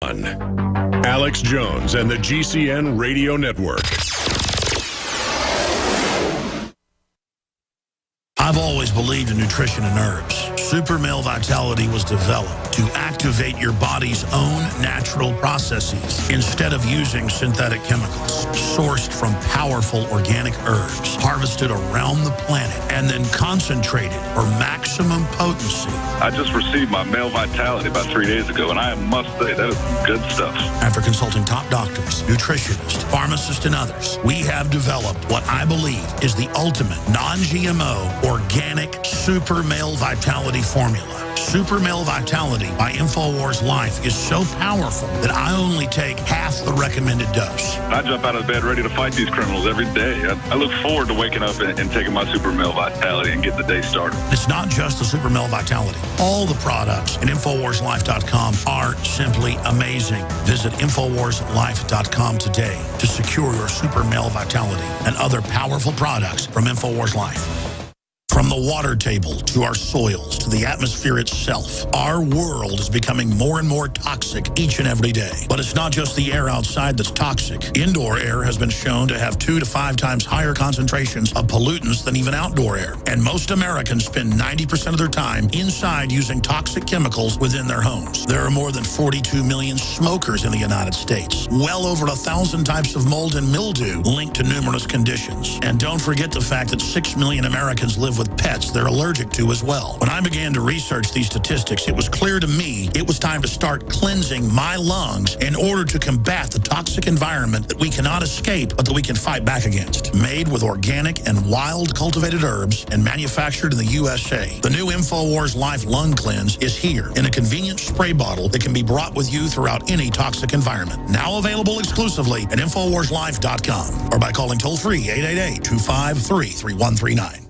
Alex Jones and the GCN Radio Network. I've always believed in nutrition and herbs. Super Male Vitality was developed to activate your body's own natural processes instead of using synthetic chemicals. Sourced from powerful organic herbs, harvested around the planet, and then concentrated for maximum potency. I just received my Male Vitality about 3 days ago, and I must say, that is good stuff. After consulting top doctors, nutritionists, pharmacists, and others, we have developed what I believe is the ultimate non-GMO organic Super Male Vitality formula. Super Male Vitality by InfoWars Life is so powerful that I only take half the recommended dose. I jump out of bed ready to fight these criminals every day. I look forward to waking up and taking my Super Male Vitality and getting the day started. It's not just the Super Male Vitality. All the products at InfoWarsLife.com are simply amazing. Visit InfoWarsLife.com today to secure your Super Male Vitality and other powerful products from InfoWars Life. From the water table to our soils to the atmosphere itself, our world is becoming more and more toxic each and every day. But it's not just the air outside that's toxic. Indoor air has been shown to have 2 to 5 times higher concentrations of pollutants than even outdoor air. And most Americans spend 90% of their time inside using toxic chemicals within their homes. There are more than 42 million smokers in the United States. Well over 1,000 types of mold and mildew linked to numerous conditions. And don't forget the fact that 6 million Americans live with pets they're allergic to as well. When I began to research these statistics, it was clear to me it was time to start cleansing my lungs in order to combat the toxic environment that we cannot escape, but that we can fight back against. Made with organic and wild cultivated herbs and manufactured in the USA, the new InfoWars Life Lung Cleanse is here in a convenient spray bottle that can be brought with you throughout any toxic environment. Now available exclusively at InfoWarsLife.com or by calling toll-free 888-253-3139.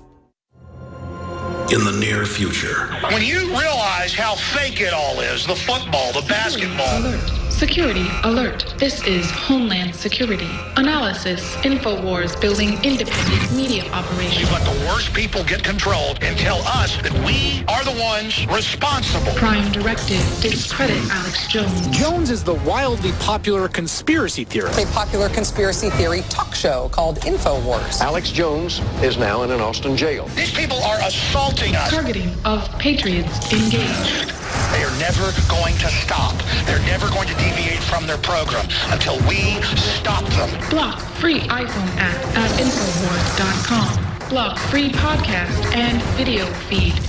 In the near future. When you realize how fake it all is, the football, the basketball. Alert. Security alert. This is Homeland Security. Analysis. InfoWars building independent media operations. We let the worst people get controlled and tell us that we are the ones responsible. Prime Directive. Discredit Alex Jones. Jones is the wildly popular conspiracy theorist. A popular conspiracy theory talk show called InfoWars. Alex Jones is now in an Austin jail. These people are assaulting us. Targeting of patriots engaged. They are never going to stop. They're never going to deviate from their program until we stop them. Block free iPhone app at Infowars.com. Block free podcast and video feed.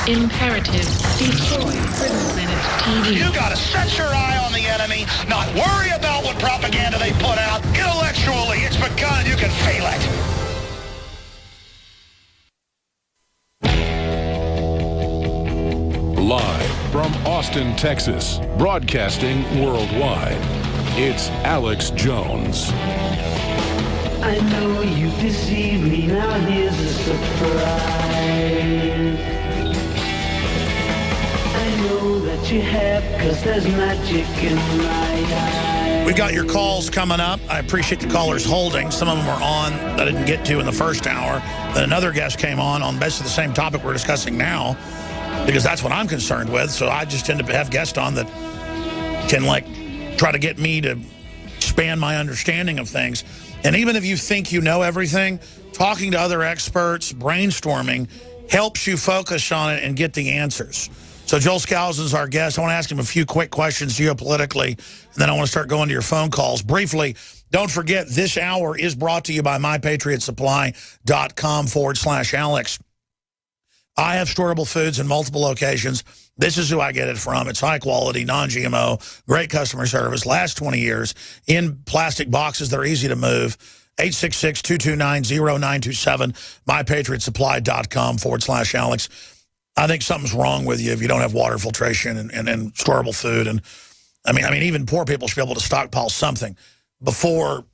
Imperative. Destroy Prison Planet TV. You gotta set your eye on the enemy, not worry about what propaganda they put out. Intellectually, it's begun. You can feel it. Live from Austin, Texas, broadcasting worldwide, it's Alex Jones. I know you deceived me, now here's a surprise. I know that you have, 'cause there's magic in my eyes. We got your calls coming up. I appreciate the callers holding. Some of them were on that I didn't get to in the first hour. Then another guest came on basically the same topic we're discussing now, because that's what I'm concerned with. So I just tend to have guests on that can, like, try to get me to expand my understanding of things. And even if you think you know everything, talking to other experts, brainstorming, helps you focus on it and get the answers. So Joel Skousen is our guest. I want to ask him a few quick questions geopolitically, and then I want to start going to your phone calls. Briefly, don't forget, this hour is brought to you by MyPatriotSupply.com/Alex. I have storable foods in multiple locations. This is who I get it from. It's high quality, non-GMO, great customer service, last 20 years, in plastic boxes. They're easy to move. 866-229-0927, MyPatriotSupply.com/Alex. I think something's wrong with you if you don't have water filtration and storable food. And I mean, even poor people should be able to stockpile something before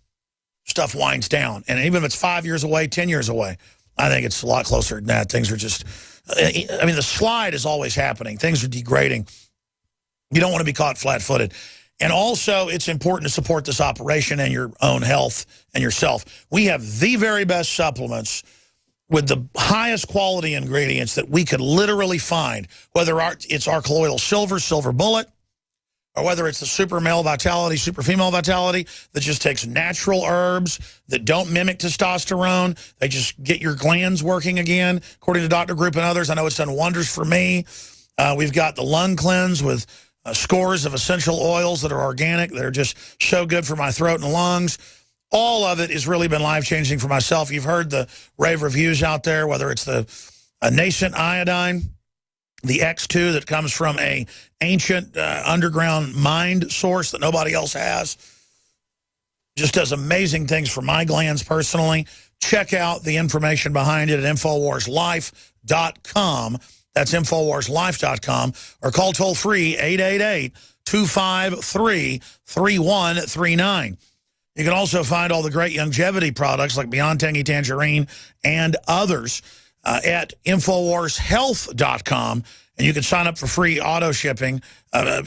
stuff winds down. And even if it's 5 years away, 10 years away, I think it's a lot closer than that. Things are just, I mean, the slide is always happening. Things are degrading. You don't want to be caught flat-footed. And also, it's important to support this operation and your own health and yourself. We have the very best supplements with the highest quality ingredients that we could literally find, whether it's our colloidal silver, silver bullet, or whether it's the super male vitality, super female vitality, that just takes natural herbs that don't mimic testosterone. They just get your glands working again, according to Dr. Group and others. I know it's done wonders for me. We've got the lung cleanse with scores of essential oils that are organic, that are just so good for my throat and lungs. All of it has really been life-changing for myself. You've heard the rave reviews out there, whether it's the nascent iodine, the X2 that comes from a ancient underground mind source that nobody else has. Just does amazing things for my glands personally. Check out the information behind it at InfoWarsLife.com. That's InfoWarsLife.com. Or call toll-free 888-253-3139. You can also find all the great longevity products like Beyond Tangy Tangerine and others at InfoWarsHealth.com. And you can sign up for free auto shipping,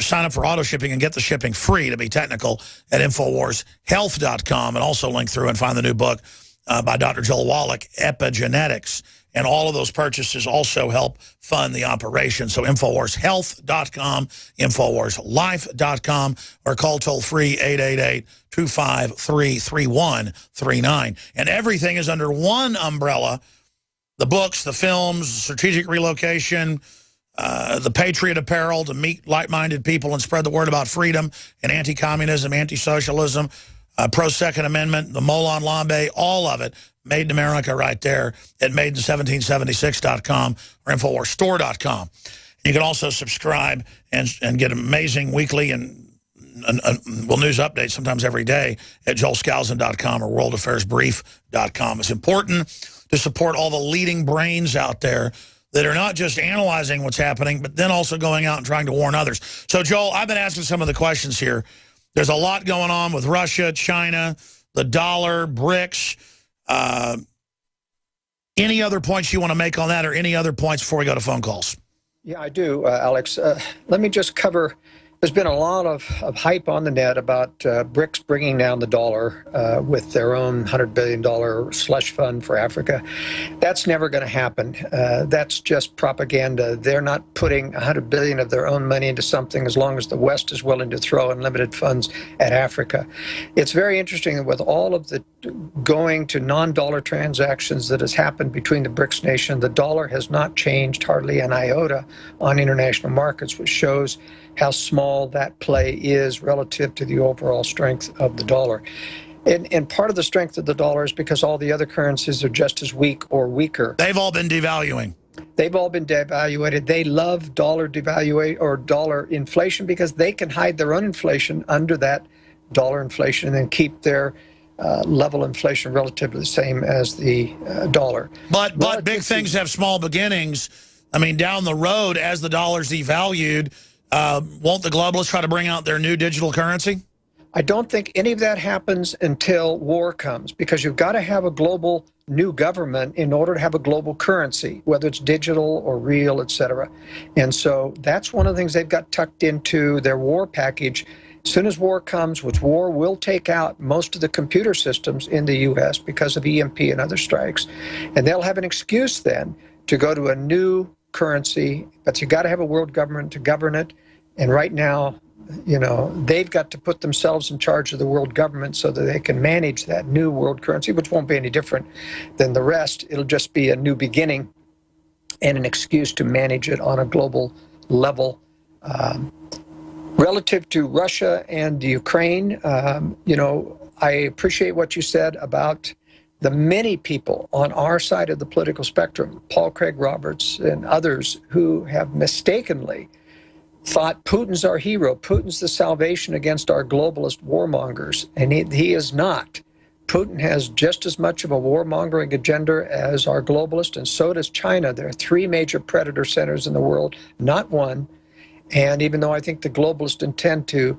sign up for auto shipping and get the shipping free, to be technical, at InfoWarsHealth.com. And also link through and find the new book by Dr. Joel Wallach, Epigenetics. And all of those purchases also help fund the operation. So InfoWarsHealth.com, InfoWarsLife.com, or call toll-free 888-253-3139. And everything is under one umbrella: the books, the films, strategic relocation, the Patriot apparel to meet like-minded people and spread the word about freedom and anti-communism, anti-socialism, pro-Second Amendment, the Molon Labe, all of it. Made in America right there at madein1776.com or InfoWarsStore.com. You can also subscribe and get amazing weekly and news updates sometimes every day at JoelScalzon.com or WorldAffairsBrief.com. It's important to support all the leading brains out there that are not just analyzing what's happening, but then also going out and trying to warn others. So, Joel, I've been asking some of the questions here. There's a lot going on with Russia, China, the dollar, BRICS. Any other points you want to make on that, or any other points before we go to phone calls? Yeah, I do, Alex. Let me just cover. There's been a lot of hype on the net about BRICS bringing down the dollar with their own $100 billion slush fund for Africa. That's never going to happen. That's just propaganda. They're not putting $100 billion of their own money into something as long as the West is willing to throw unlimited funds at Africa. It's very interesting that with all of the going to non-dollar transactions that has happened between the BRICS nation, the dollar has not changed hardly an iota on international markets, which shows how small that play is relative to the overall strength of the dollar. And part of the strength of the dollar is because all the other currencies are just as weak or weaker. They've all been devaluing. They've all been devaluated. They love dollar devaluation or dollar inflation because they can hide their own inflation under that dollar inflation and then keep their level inflation relatively the same as the dollar. But big things have small beginnings. I mean, down the road, as the dollar's devalued, won't the globalists try to bring out their new digital currency? I don't think any of that happens until war comes, because you've got to have a global new government in order to have a global currency, whether it's digital or real, et cetera. And so that's one of the things they've got tucked into their war package. As soon as war comes, which war will take out most of the computer systems in the U.S. because of EMP and other strikes, and they'll have an excuse then to go to a new currency, but you got to have a world government to govern it. And right now, you know, they've got to put themselves in charge of the world government so that they can manage that new world currency, which won't be any different than the rest. It'll just be a new beginning and an excuse to manage it on a global level. Relative to Russia and Ukraine, you know, I appreciate what you said about the many people on our side of the political spectrum, Paul Craig Roberts and others, who have mistakenly thought Putin's our hero. Putin's the salvation against our globalist warmongers, and he is not. Putin has just as much of a warmongering agenda as our globalist, and so does China. There are three major predator centers in the world, not one. And even though I think the globalists intend to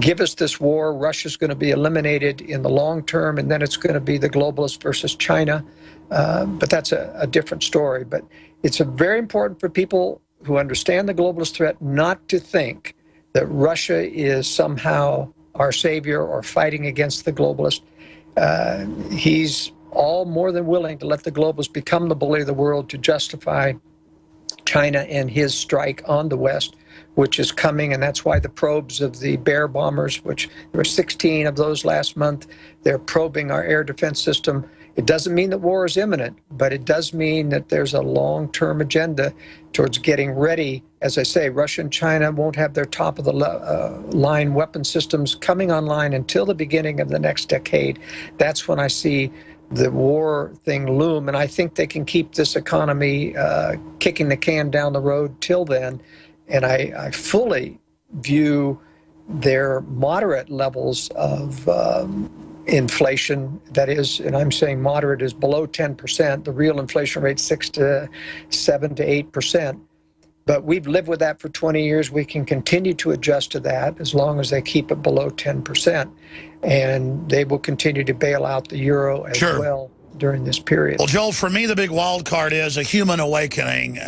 give us this war, Russia's going to be eliminated in the long term, and then it's going to be the globalists versus China. But that's a different story. But it's very important for people who understand the globalist threat not to think that Russia is somehow our savior or fighting against the globalist. He's all more than willing to let the globalists become the bully of the world to justify China and his strike on the West, which is coming, and that's why the probes of the Bear bombers, which there were 16 of those last month, they're probing our air defense system. It doesn't mean that war is imminent, but it does mean that there's a long-term agenda towards getting ready. As I say, Russia and China won't have their top-of-the-line weapon systems coming online until the beginning of the next decade. That's when I see the war thing loom, and I think they can keep this economy kicking the can down the road till then. And I fully view their moderate levels of inflation, that is, and I'm saying moderate is below 10%, the real inflation rate 6 to 7 to 8%. But we've lived with that for 20 years. We can continue to adjust to that as long as they keep it below 10%. And they will continue to bail out the euro as well during this period. Well, Joel, for me, the big wild card is a human awakening,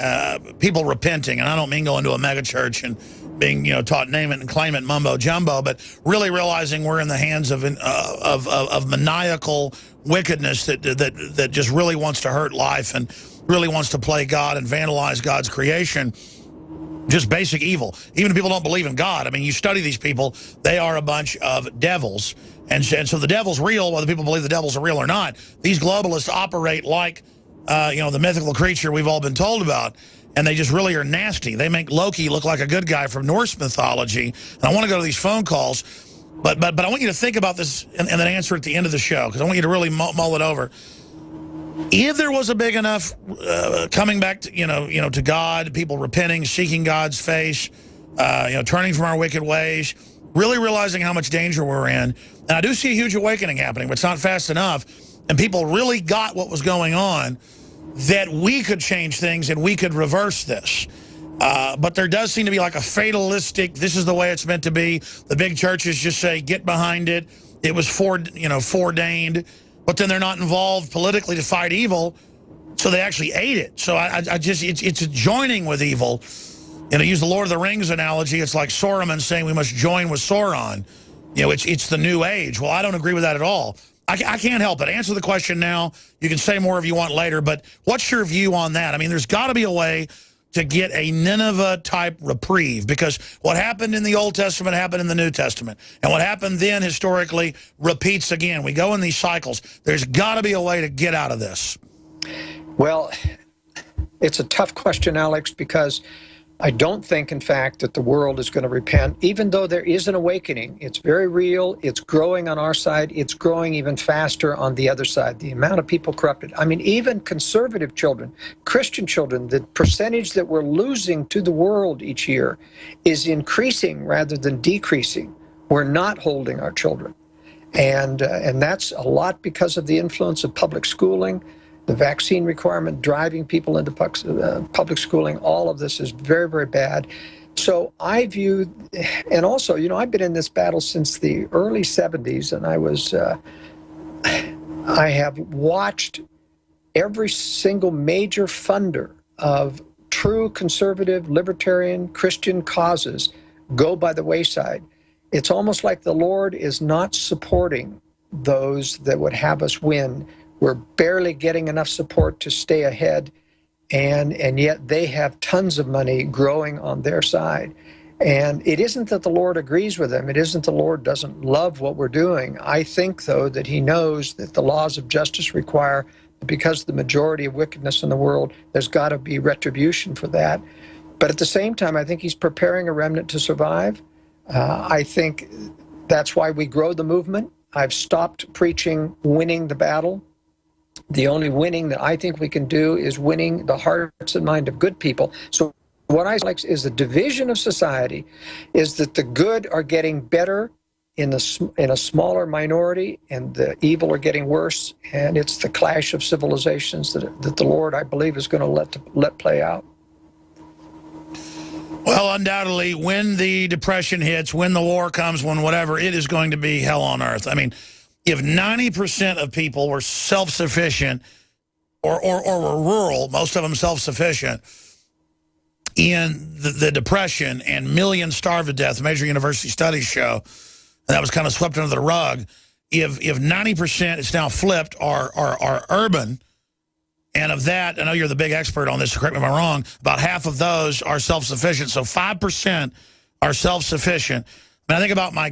people repenting. And I don't mean going to a megachurch and being, taught name it and claim it mumbo jumbo, but really realizing we're in the hands of maniacal wickedness that just really wants to hurt life and really wants to play God and vandalize God's creation. Just basic evil. Even if people don't believe in God, I mean, you study these people, they are a bunch of devils. And so the devil's real, whether people believe the devil's real or not. These globalists operate like, the mythical creature we've all been told about. And they just really are nasty. They make Loki look like a good guy from Norse mythology. And I want to go to these phone calls, but I want you to think about this and then answer at the end of the show, because I want you to really mull it over. If there was a big enough coming back to, to God, people repenting, seeking God's face, turning from our wicked ways, really realizing how much danger we're in. And I do see a huge awakening happening, but it's not fast enough. And people really got what was going on, that we could change things and we could reverse this. But there does seem to be like a fatalistic, this is the way it's meant to be. The big churches just say, get behind it. It was foreordained. But then they're not involved politically to fight evil, so they actually aid it. So it's a joining with evil. Use the Lord of the Rings analogy. It's like Saruman saying we must join with Sauron. It's the new age. Well, I don't agree with that at all. I can't help it. Answer the question now. You can say more if you want later, but what's your view on that? I mean, there's got to be a way to get a Nineveh-type reprieve, because what happened in the Old Testament happened in the New Testament. And what happened then historically repeats again. We go in these cycles. There's got to be a way to get out of this. Well, it's a tough question, Alex, because I don't think, in fact, that the world is going to repent, even though there is an awakening. It's very real. It's growing on our side. It's growing even faster on the other side. The amount of people corrupted. I mean, even conservative children, Christian children, the percentage that we're losing to the world each year is increasing rather than decreasing. We're not holding our children. And that's a lot because of the influence of public schooling, the vaccine requirement, driving people into public schooling. All of this is very, very bad. So I view, and also, I've been in this battle since the early 70s, and I have watched every single major funder of true conservative, libertarian, Christian causes go by the wayside. It's almost like the Lord is not supporting those that would have us win. We're barely getting enough support to stay ahead, and yet they have tons of money growing on their side. And it isn't that the Lord agrees with them. It isn't the Lord doesn't love what we're doing. I think, though, that he knows that the laws of justice require, because of the majority of wickedness in the world, there's got to be retribution for that. But at the same time, I think he's preparing a remnant to survive. I think that's why we grow the movement. I've stopped preaching winning the battle. The only winning that I think we can do is winning the hearts and mind of good people. So what I like is the division of society is that the good are getting better in a smaller minority, and the evil are getting worse. And it's the clash of civilizations that the Lord, I believe, is going to let play out. Well, undoubtedly, when the depression hits, when the war comes, when whatever, it is going to be hell on earth. I mean, if 90% of people were self-sufficient or were rural, most of them self-sufficient, in the Depression, and millions starved to death, major university studies show, and that was kind of swept under the rug, if 90% is now flipped are urban, And of that, I know you're the big expert on this, so correct me if I'm wrong, about half of those are self-sufficient. So 5% are self-sufficient. When I think about my